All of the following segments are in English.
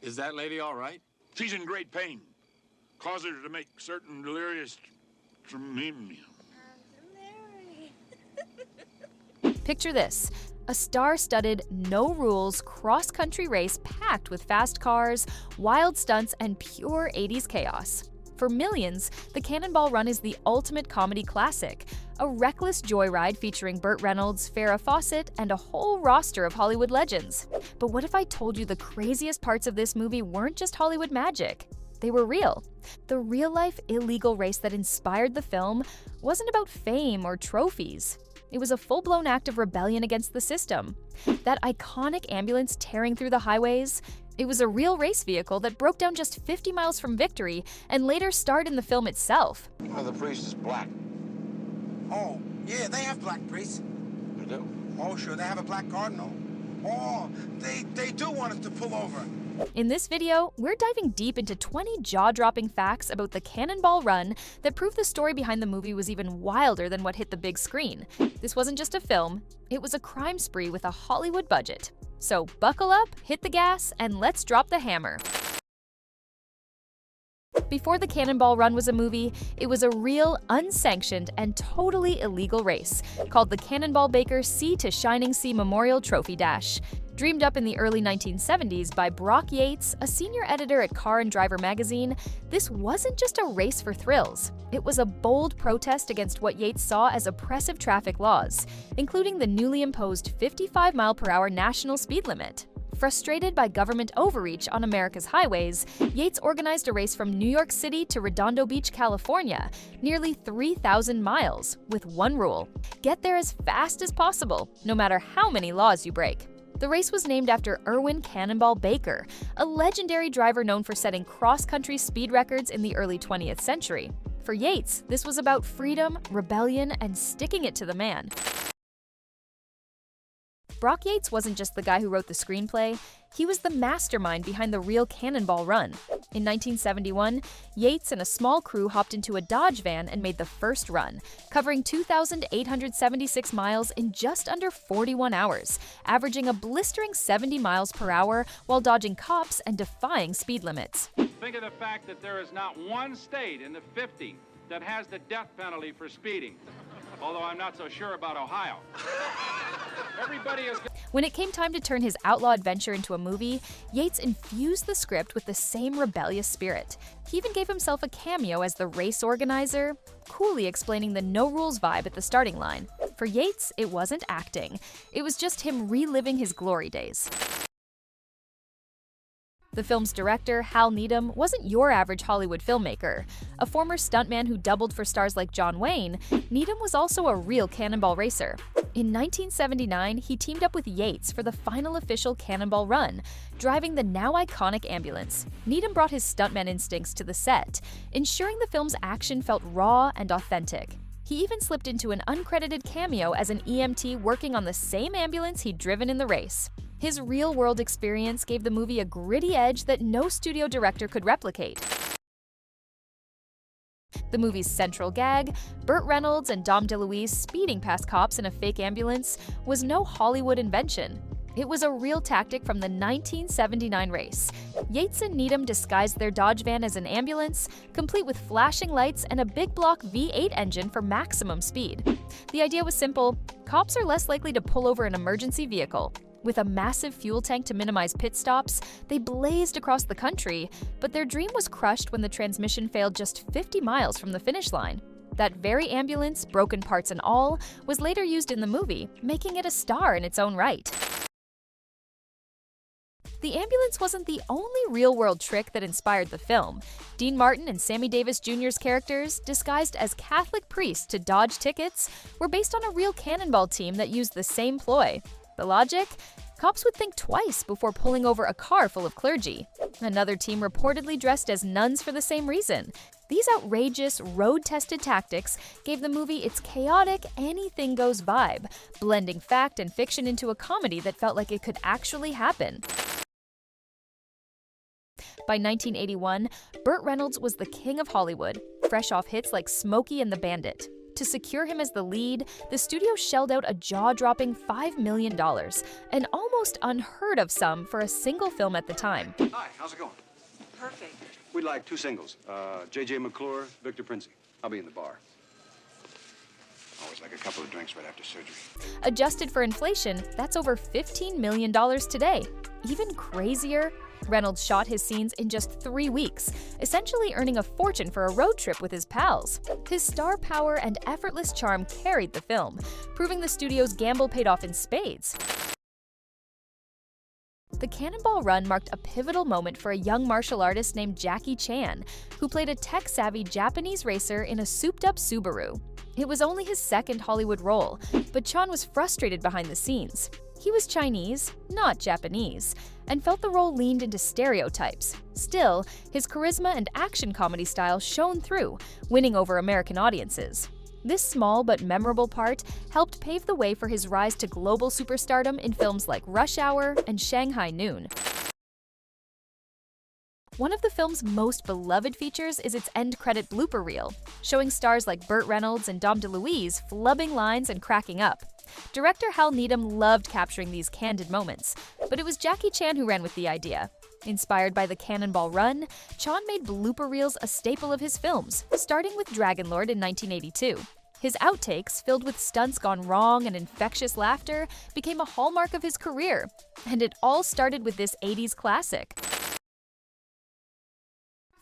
Is that lady all right? She's in great pain. Cause her to make certain delirious tremendum. Picture this, a star-studded, no-rules, cross-country race packed with fast cars, wild stunts, and pure 80s chaos. For millions, the Cannonball Run is the ultimate comedy classic, a reckless joyride featuring Burt Reynolds, Farrah Fawcett, and a whole roster of Hollywood legends. But what if I told you the craziest parts of this movie weren't just Hollywood magic? They were real. The real-life illegal race that inspired the film wasn't about fame or trophies. It was a full-blown act of rebellion against the system. That iconic ambulance tearing through the highways, it was a real race vehicle that broke down just 50 miles from victory and later starred in the film itself. Oh, the priest is black. Oh, yeah, they have black priests. They do? Oh, sure, they have a black cardinal. Oh, they do want us to pull over. In this video, we're diving deep into 20 jaw-dropping facts about the Cannonball Run that prove the story behind the movie was even wilder than what hit the big screen. This wasn't just a film, it was a crime spree with a Hollywood budget. So buckle up, hit the gas, and let's drop the hammer. Before the Cannonball Run was a movie, it was a real, unsanctioned, and totally illegal race called the Cannonball Baker Sea to Shining Sea Memorial Trophy Dash. Dreamed up in the early 1970s by Brock Yates, a senior editor at Car and Driver magazine, this wasn't just a race for thrills. It was a bold protest against what Yates saw as oppressive traffic laws, including the newly imposed 55-mile-per-hour national speed limit. Frustrated by government overreach on America's highways, Yates organized a race from New York City to Redondo Beach, California, nearly 3,000 miles, with one rule: get there as fast as possible, no matter how many laws you break. The race was named after Irwin Cannonball Baker, a legendary driver known for setting cross-country speed records in the early 20th century. For Yates, this was about freedom, rebellion, and sticking it to the man. Brock Yates wasn't just the guy who wrote the screenplay, he was the mastermind behind the real Cannonball Run. In 1971, Yates and a small crew hopped into a Dodge van and made the first run, covering 2,876 miles in just under 41 hours, averaging a blistering 70 miles per hour while dodging cops and defying speed limits. Think of the fact that there is not one state in the 50 that has the death penalty for speeding, although I'm not so sure about Ohio. Everybody is... When it came time to turn his outlaw adventure into a movie, Yates infused the script with the same rebellious spirit. He even gave himself a cameo as the race organizer, coolly explaining the no-rules vibe at the starting line. For Yates, it wasn't acting. It was just him reliving his glory days. The film's director, Hal Needham, wasn't your average Hollywood filmmaker. A former stuntman who doubled for stars like John Wayne, Needham was also a real cannonball racer. In 1979, he teamed up with Yates for the final official Cannonball Run, driving the now iconic ambulance. Needham brought his stuntman instincts to the set, ensuring the film's action felt raw and authentic. He even slipped into an uncredited cameo as an EMT working on the same ambulance he'd driven in the race. His real-world experience gave the movie a gritty edge that no studio director could replicate. The movie's central gag, Burt Reynolds and Dom DeLuise speeding past cops in a fake ambulance, was no Hollywood invention. It was a real tactic from the 1979 race. Yates and Needham disguised their Dodge van as an ambulance, complete with flashing lights and a big block V8 engine for maximum speed. The idea was simple: cops are less likely to pull over an emergency vehicle. With a massive fuel tank to minimize pit stops, they blazed across the country, but their dream was crushed when the transmission failed just 50 miles from the finish line. That very ambulance, broken parts and all, was later used in the movie, making it a star in its own right. The ambulance wasn't the only real-world trick that inspired the film. Dean Martin and Sammy Davis Jr.'s characters, disguised as Catholic priests to dodge tickets, were based on a real cannonball team that used the same ploy. The logic? Cops would think twice before pulling over a car full of clergy. Another team reportedly dressed as nuns for the same reason. These outrageous, road-tested tactics gave the movie its chaotic, anything-goes vibe, blending fact and fiction into a comedy that felt like it could actually happen. By 1981, Burt Reynolds was the king of Hollywood, fresh off hits like Smokey and the Bandit. To secure him as the lead, the studio shelled out a jaw-dropping $5 million, an almost unheard of sum for a single film at the time. Hi, how's it going? Perfect. We'd like 2 singles. J.J. McClure, Victor Princey. I'll be in the bar. Always like a couple of drinks right after surgery. Adjusted for inflation, that's over $15 million today. Even crazier, Reynolds shot his scenes in just 3 weeks, essentially earning a fortune for a road trip with his pals. His star power and effortless charm carried the film, proving the studio's gamble paid off in spades. The Cannonball Run marked a pivotal moment for a young martial artist named Jackie Chan, who played a tech-savvy Japanese racer in a souped-up Subaru. It was only his second Hollywood role, but Chan was frustrated behind the scenes. He was Chinese, not Japanese, and felt the role leaned into stereotypes. Still, his charisma and action comedy style shone through, winning over American audiences. This small but memorable part helped pave the way for his rise to global superstardom in films like Rush Hour and Shanghai Noon. One of the film's most beloved features is its end credit blooper reel, showing stars like Burt Reynolds and Dom DeLuise flubbing lines and cracking up. Director Hal Needham loved capturing these candid moments, but it was Jackie Chan who ran with the idea. Inspired by the Cannonball Run, Chan made blooper reels a staple of his films, starting with Dragon Lord in 1982. His outtakes, filled with stunts gone wrong and infectious laughter, became a hallmark of his career. And it all started with this 80s classic.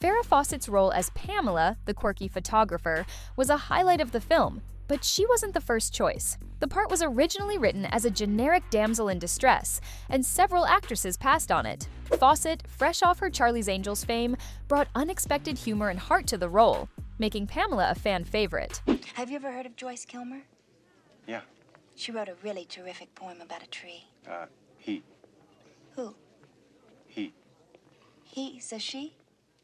Farrah Fawcett's role as Pamela, the quirky photographer, was a highlight of the film, but she wasn't the first choice. The part was originally written as a generic damsel in distress, and several actresses passed on it. Fawcett, fresh off her Charlie's Angels fame, brought unexpected humor and heart to the role, making Pamela a fan favorite. Have you ever heard of Joyce Kilmer? Yeah. She wrote a really terrific poem about a tree. He. Who? He. He says she?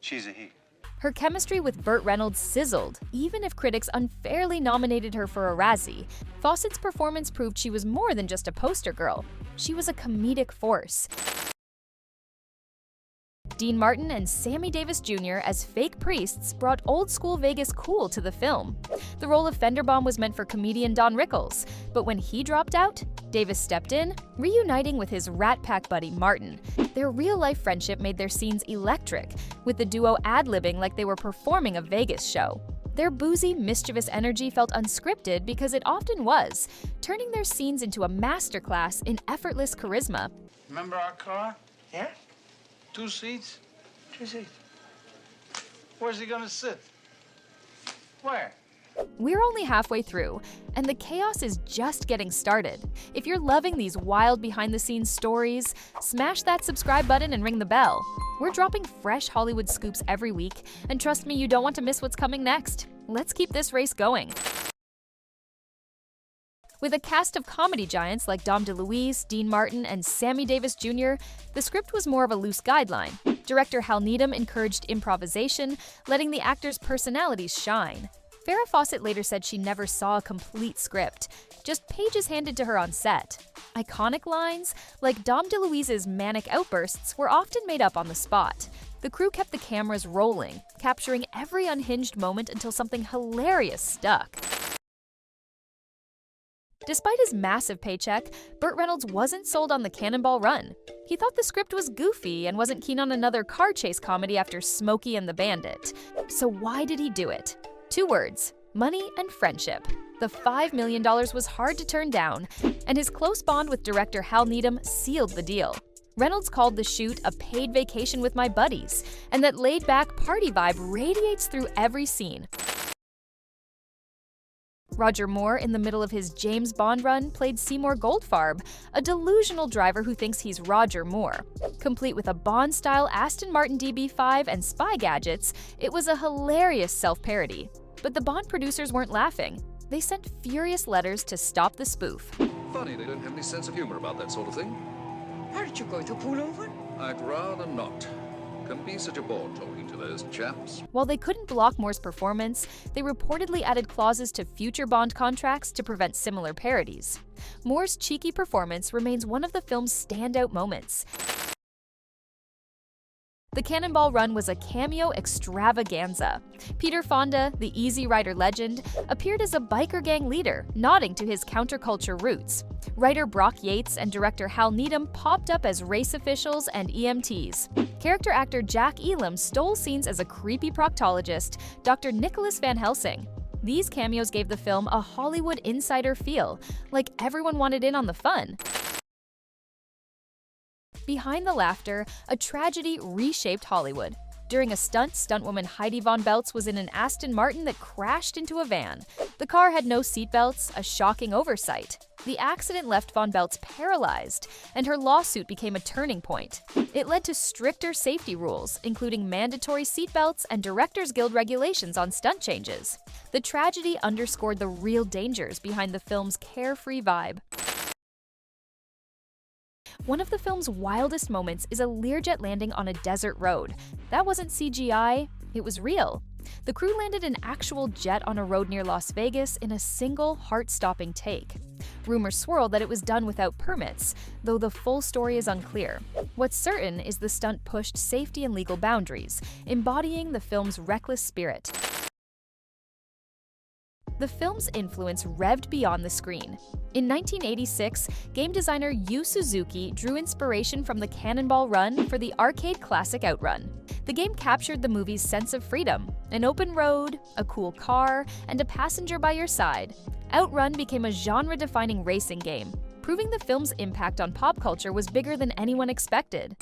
She's a he. Her chemistry with Burt Reynolds sizzled, even if critics unfairly nominated her for a Razzie. Fawcett's performance proved she was more than just a poster girl. She was a comedic force. Dean Martin and Sammy Davis Jr. as fake priests brought old-school Vegas cool to the film. The role of Fenderbaum was meant for comedian Don Rickles, but when he dropped out, Davis stepped in, reuniting with his Rat Pack buddy Martin. Their real-life friendship made their scenes electric, with the duo ad-libbing like they were performing a Vegas show. Their boozy, mischievous energy felt unscripted because it often was, turning their scenes into a masterclass in effortless charisma. Remember our car? Yeah? 2 seats? 2 seats. Where's he gonna sit? Where? We're only halfway through, and the chaos is just getting started. If you're loving these wild behind-the-scenes stories, smash that subscribe button and ring the bell. We're dropping fresh Hollywood scoops every week, and trust me, you don't want to miss what's coming next. Let's keep this race going. With a cast of comedy giants like Dom DeLuise, Dean Martin, and Sammy Davis Jr., the script was more of a loose guideline. Director Hal Needham encouraged improvisation, letting the actors' personalities shine. Farrah Fawcett later said she never saw a complete script, just pages handed to her on set. Iconic lines, like Dom DeLuise's manic outbursts, were often made up on the spot. The crew kept the cameras rolling, capturing every unhinged moment until something hilarious stuck. Despite his massive paycheck, Burt Reynolds wasn't sold on the Cannonball Run. He thought the script was goofy and wasn't keen on another car chase comedy after Smokey and the Bandit. So why did he do it? 2 words: money and friendship. The $5 million was hard to turn down, and his close bond with director Hal Needham sealed the deal. Reynolds called the shoot a paid vacation with my buddies, and that laid-back party vibe radiates through every scene. Roger Moore, in the middle of his James Bond run, played Seymour Goldfarb, a delusional driver who thinks he's Roger Moore. Complete with a Bond-style Aston Martin DB5 and spy gadgets, it was a hilarious self-parody. But the Bond producers weren't laughing. They sent furious letters to stop the spoof. Funny they don't have any sense of humor about that sort of thing. Aren't you going to pull over? I'd rather not. Can be such a bore talking to those chaps. While they couldn't block Moore's performance, they reportedly added clauses to future Bond contracts to prevent similar parodies. Moore's cheeky performance remains one of the film's standout moments. The Cannonball Run was a cameo extravaganza. Peter Fonda, the Easy Rider legend, appeared as a biker gang leader, nodding to his counterculture roots. Writer Brock Yates and director Hal Needham popped up as race officials and EMTs. Character actor Jack Elam stole scenes as a creepy proctologist, Dr. Nicholas Van Helsing. These cameos gave the film a Hollywood insider feel, like everyone wanted in on the fun. Behind the laughter, a tragedy reshaped Hollywood. During a stunt, stuntwoman Heidi Von Beltz was in an Aston Martin that crashed into a van. The car had no seatbelts, a shocking oversight. The accident left Von Beltz paralyzed, and her lawsuit became a turning point. It led to stricter safety rules, including mandatory seatbelts and Directors Guild regulations on stunt changes. The tragedy underscored the real dangers behind the film's carefree vibe. One of the film's wildest moments is a Learjet landing on a desert road. That wasn't CGI, it was real. The crew landed an actual jet on a road near Las Vegas in a single, heart-stopping take. Rumors swirl that it was done without permits, though the full story is unclear. What's certain is the stunt pushed safety and legal boundaries, embodying the film's reckless spirit. The film's influence revved beyond the screen. In 1986, game designer Yu Suzuki drew inspiration from the Cannonball Run for the arcade classic Outrun. The game captured the movie's sense of freedom: an open road, a cool car, and a passenger by your side. Outrun became a genre-defining racing game, proving the film's impact on pop culture was bigger than anyone expected.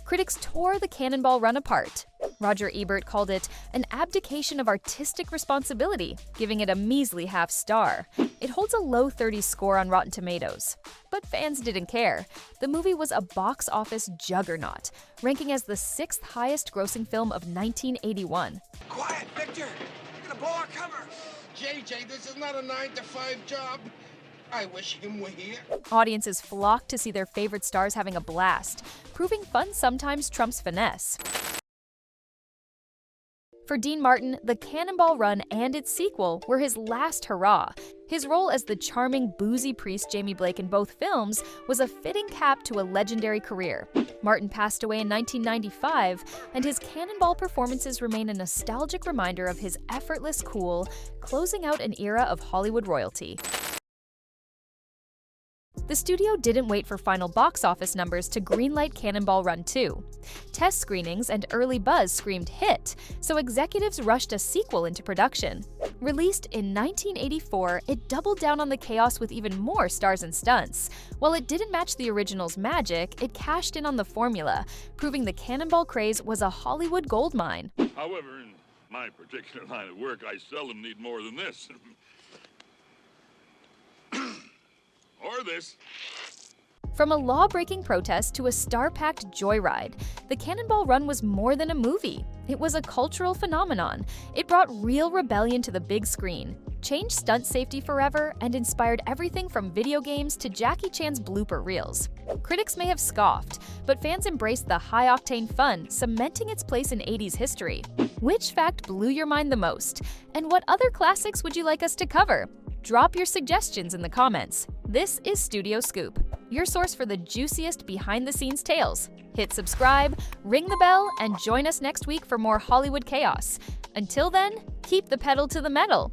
Critics tore the Cannonball Run apart. Roger Ebert called it an abdication of artistic responsibility, giving it a measly half star. It holds a low 30s score on Rotten Tomatoes. But fans didn't care. The movie was a box office juggernaut, ranking as the 6th highest grossing film of 1981. Quiet, Victor! You're gonna blow our cover! JJ, this is not a 9-to-5 job. I wish him were here. Audiences flocked to see their favorite stars having a blast, proving fun sometimes trumps finesse. For Dean Martin, the Cannonball Run and its sequel were his last hurrah. His role as the charming, boozy priest Jamie Blake in both films was a fitting cap to a legendary career. Martin passed away in 1995, and his Cannonball performances remain a nostalgic reminder of his effortless cool, closing out an era of Hollywood royalty. The studio didn't wait for final box office numbers to greenlight Cannonball Run 2. Test screenings and early buzz screamed hit, so executives rushed a sequel into production. Released in 1984, it doubled down on the chaos with even more stars and stunts. While it didn't match the original's magic, it cashed in on the formula, proving the Cannonball craze was a Hollywood goldmine. However, in my particular line of work, I seldom need more than this. Or this. From a law-breaking protest to a star-packed joyride, the Cannonball Run was more than a movie. It was a cultural phenomenon. It brought real rebellion to the big screen, changed stunt safety forever, and inspired everything from video games to Jackie Chan's blooper reels. Critics may have scoffed, but fans embraced the high-octane fun, cementing its place in 80s history. Which fact blew your mind the most? And what other classics would you like us to cover? Drop your suggestions in the comments. This is Studio Scoop, your source for the juiciest behind-the-scenes tales. Hit subscribe, ring the bell, and join us next week for more Hollywood chaos. Until then, keep the pedal to the metal.